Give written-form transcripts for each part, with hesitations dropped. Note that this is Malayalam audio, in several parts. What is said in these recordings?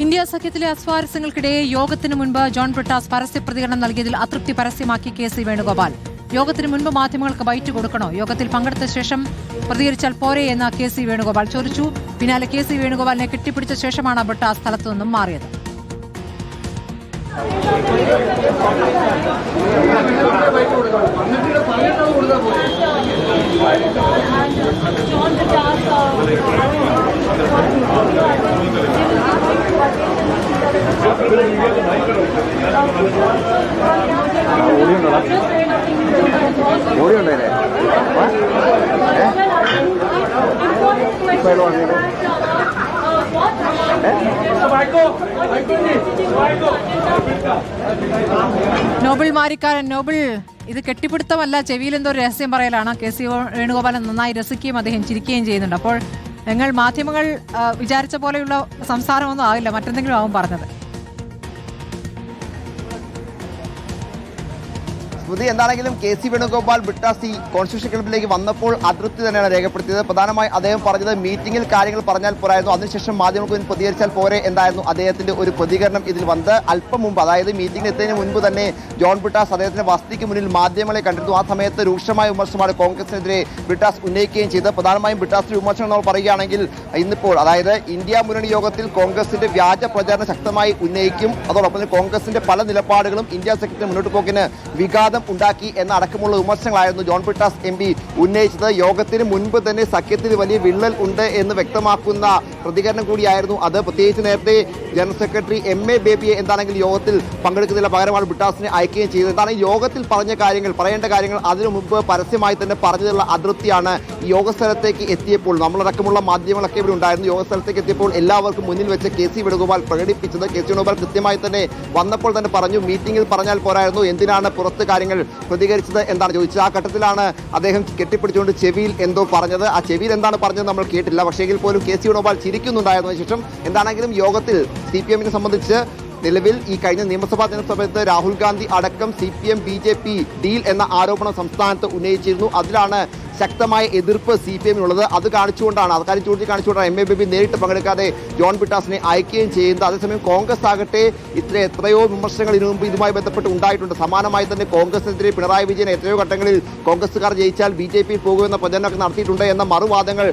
ഇന്ത്യ സഖ്യത്തിലെ അസ്വാരസ്യങ്ങൾക്കിടെ യോഗത്തിന് മുൻപ് ജോൺ ബ്രിട്ടാസ് പരസ്യ പ്രതികരണം നൽകിയതിൽ അതൃപ്തി പരസ്യമാക്കി കെ.സി. വേണുഗോപാൽ. യോഗത്തിന് മുൻപ് മാധ്യമങ്ങൾക്ക് ബൈറ്റ് കൊടുക്കണോ? യോഗത്തിൽ പങ്കെടുത്ത ശേഷം പ്രതികരിച്ചാൽ പോരെ എന്ന് കെ.സി. വേണുഗോപാൽ ചോദിച്ചു. പിന്നാലെ കെ.സി. വേണുഗോപാലിനെ കെട്ടിപ്പിടിച്ച ശേഷമാണ് ബ്രിട്ടാസ് സ്ഥലത്തു നിന്നും മാറിയത്. നോബിൾ മാരിക്കാരൻ, നോബിൾ, ഇത് കെട്ടിപ്പിടുത്തമല്ല, ചെവിയിൽ എന്തോ രഹസ്യം പറയലാണ്. കെ.സി. വേണുഗോപാലൻ നന്നായി രസിക്കുകയും അദ്ദേഹം ചിരിക്കുകയും ചെയ്യുന്നുണ്ട്. അപ്പോൾ നിങ്ങൾ മാധ്യമങ്ങൾ വിചാരിച്ച പോലെയുള്ള സംസാരമൊന്നും ആവില്ല, മറ്റെന്തെങ്കിലും ആവും പറഞ്ഞത്. സ്മൃതി, എന്താണെങ്കിലും കെ.സി. വേണുഗോപാൽ ബ്രിട്ടാസ് കോൺസ്റ്റിറ്റ്യൂഷൻ ക്ലബിലേക്ക് വന്നപ്പോൾ അതൃപ്തി തന്നെയാണ് രേഖപ്പെടുത്തിയത്. പ്രധാനമായി അദ്ദേഹം പറഞ്ഞത് മീറ്റിംഗിൽ കാര്യങ്ങൾ പറഞ്ഞാൽ പോരായിരുന്നു, അതിനുശേഷം മാധ്യമങ്ങൾക്ക് മുന്നിൽ പ്രതികരിച്ചാൽ പോരെ എന്തായിരുന്നു അദ്ദേഹത്തിന്റെ ഒരു പ്രതികരണം. ഇതിൽ വന്ന് അല്പം മുമ്പ്, അതായത് മീറ്റിംഗിൽ എത്തുന്നതിന് മുൻപ് തന്നെ ജോൺ ബ്രിട്ടാസ് അദ്ദേഹത്തിന്റെ വസതിക്ക് മുന്നിൽ മാധ്യമങ്ങളെ കണ്ടിരുന്നു. ആ സമയത്ത് രൂക്ഷമായ വിമർശനമാണ് കോൺഗ്രസിനെതിരെ ബ്രിട്ടാസ് ഉന്നയിക്കുകയും ചെയ്തത്. പ്രധാനമായും ബ്രിട്ടാസിന്റെ വിമർശനം നമ്മൾ പറയുകയാണെങ്കിൽ, ഇന്നിപ്പോൾ അതായത് ഇന്ത്യ മുന്നണി യോഗത്തിൽ കോൺഗ്രസിന്റെ വ്യാജ പ്രചാരണം ശക്തമായി ഉന്നയിക്കും. അതോടൊപ്പം തന്നെ കോൺഗ്രസിന്റെ പല നിലപാടുകളും ഇന്ത്യ സഖ്യത്തിന് മുന്നോട്ട് പോക്കിന് വിഘാതം ഉണ്ടാക്കി എന്ന അടക്കമുള്ള വിമർശനങ്ങളായിരുന്നു ജോൺ ബ്രിട്ടാസ് MP ഉന്നയിച്ചത്. യോഗത്തിന് മുൻപ് തന്നെ സഖ്യത്തിൽ വലിയ വിള്ളൽ ഉണ്ട് എന്ന് വ്യക്തമാക്കുന്ന പ്രതികരണം കൂടിയായിരുന്നു അത്. പ്രത്യേകിച്ച് നേരത്തെ ജനറൽ സെക്രട്ടറി MA ബേബിയെ എന്താണെങ്കിലും യോഗത്തിൽ പങ്കെടുക്കുന്നതിന് പകരമാണ് ബ്രിട്ടാസിനെ അയക്കുകയും ചെയ്തത്. എന്താണ് യോഗത്തിൽ പറയേണ്ട കാര്യങ്ങൾ അതിനു മുമ്പ് പരസ്യമായി തന്നെ പറഞ്ഞതിലുള്ള അതൃപ്തിയാണ് യോഗസ്ഥലത്തേക്ക് എത്തിയപ്പോൾ, നമ്മളടക്കമുള്ള മാധ്യമങ്ങളൊക്കെ ഇവിടെ ഉണ്ടായിരുന്നു. യോഗസ്ഥലത്തേക്ക് എത്തിയപ്പോൾ എല്ലാവർക്കും മുന്നിൽ വെച്ച് കെ.സി. വേണുഗോപാൽ പ്രകടിപ്പിച്ചത്. കെ.സി. വേണുഗോപാൽ കൃത്യമായി തന്നെ വന്നപ്പോൾ തന്നെ പറഞ്ഞു, മീറ്റിംഗിൽ പറഞ്ഞാൽ പോരായിരുന്നു, എന്തിനാണ് പുറത്ത് കാര്യങ്ങൾ പ്രതികരിച്ചത് എന്നാണ് ചോദിച്ചത്. ആ ഘട്ടത്തിലാണ് അദ്ദേഹം കെട്ടിപ്പിടിച്ചുകൊണ്ട് ചെവിയിൽ എന്തോ പറഞ്ഞത്. ആ ചെവിയിൽ എന്താണ് പറഞ്ഞത് നമ്മൾ കേട്ടില്ല. പക്ഷേങ്കിൽ പോലും കെ.സി. വേണുഗോപാൽ ചിരിക്കുന്നുണ്ടായിരുന്നു. ശേഷം എന്താണെങ്കിലും യോഗത്തിൽ CPM-നെ സംബന്ധിച്ച് നിലവിൽ ഈ കഴിഞ്ഞ നിയമസഭാ തെരഞ്ഞെടുപ്പ് രാഹുൽ ഗാന്ധി അടക്കം CPM BJP ഡീൽ എന്ന ആരോപണം സംസ്ഥാനത്ത് ഉന്നയിച്ചിരുന്നു. അതിലാണ് ശക്തമായ എതിർപ്പ് CPM-നുള്ളത്. അത് കാര്യം ചൂണ്ടിക്കാണിച്ചുകൊണ്ടാണ് MA ബേബി നേരിട്ട് പങ്കെടുക്കാതെ ജോൺ ബ്രിട്ടാസിനെ അയക്കുകയും ചെയ്യുന്നത്. അതേസമയം കോൺഗ്രസ് ആകട്ടെ എത്രയോ വിമർശനങ്ങൾ ഇതിനു മുമ്പ് ഇതുമായി ബന്ധപ്പെട്ട് ഉണ്ടായിട്ടുണ്ട്. സമാനമായി തന്നെ കോൺഗ്രസിനെതിരെ പിണറായി വിജയൻ എത്രയോ ഘട്ടങ്ങളിൽ കോൺഗ്രസുകാർ ജയിച്ചാൽ BJP പോകുമെന്ന പ്രചരണമൊക്കെ നടത്തിയിട്ടുണ്ട് എന്ന മറുവാദങ്ങൾ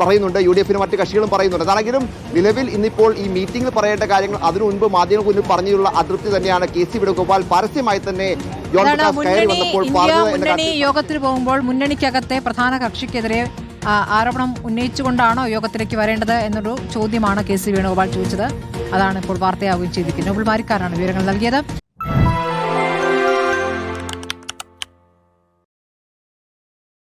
പറയുന്നുണ്ട്. UDF-നും മറ്റ് കക്ഷികളും പറയുന്നുണ്ട്. അതാണെങ്കിലും നിലവിൽ ഇന്നിപ്പോൾ ഈ മീറ്റിംഗിൽ പറയേണ്ട കാര്യങ്ങൾ അതിനു മുൻപ് മാധ്യമങ്ങൾക്ക് മുന്നിൽ പറഞ്ഞുള്ള അതൃപ്തി തന്നെയാണ് കെ.സി. വേണുഗോപാൽ പരസ്യമായി തന്നെ ജോൺ ബ്രിട്ടാസ് കയറി വന്നപ്പോൾ മുന്നണി യോഗത്തിൽ പോകുമ്പോൾ മുന്നണിക്കകത്തെ പ്രധാന കക്ഷിക്കെതിരെ ആരോപണം ഉന്നയിച്ചുകൊണ്ടാണോ യോഗത്തിലേക്ക് വരേണ്ടത് എന്നൊരു ചോദ്യമാണ് കെ.സി. വേണുഗോപാൽ ചോദിച്ചത്. അതാണ് ഇപ്പോൾ വാർത്തയാവുകയും ചെയ്തിരിക്കുന്നത്. നോബിൾ മാരിക്കാരാണ് വിവരങ്ങൾ നൽകിയത്.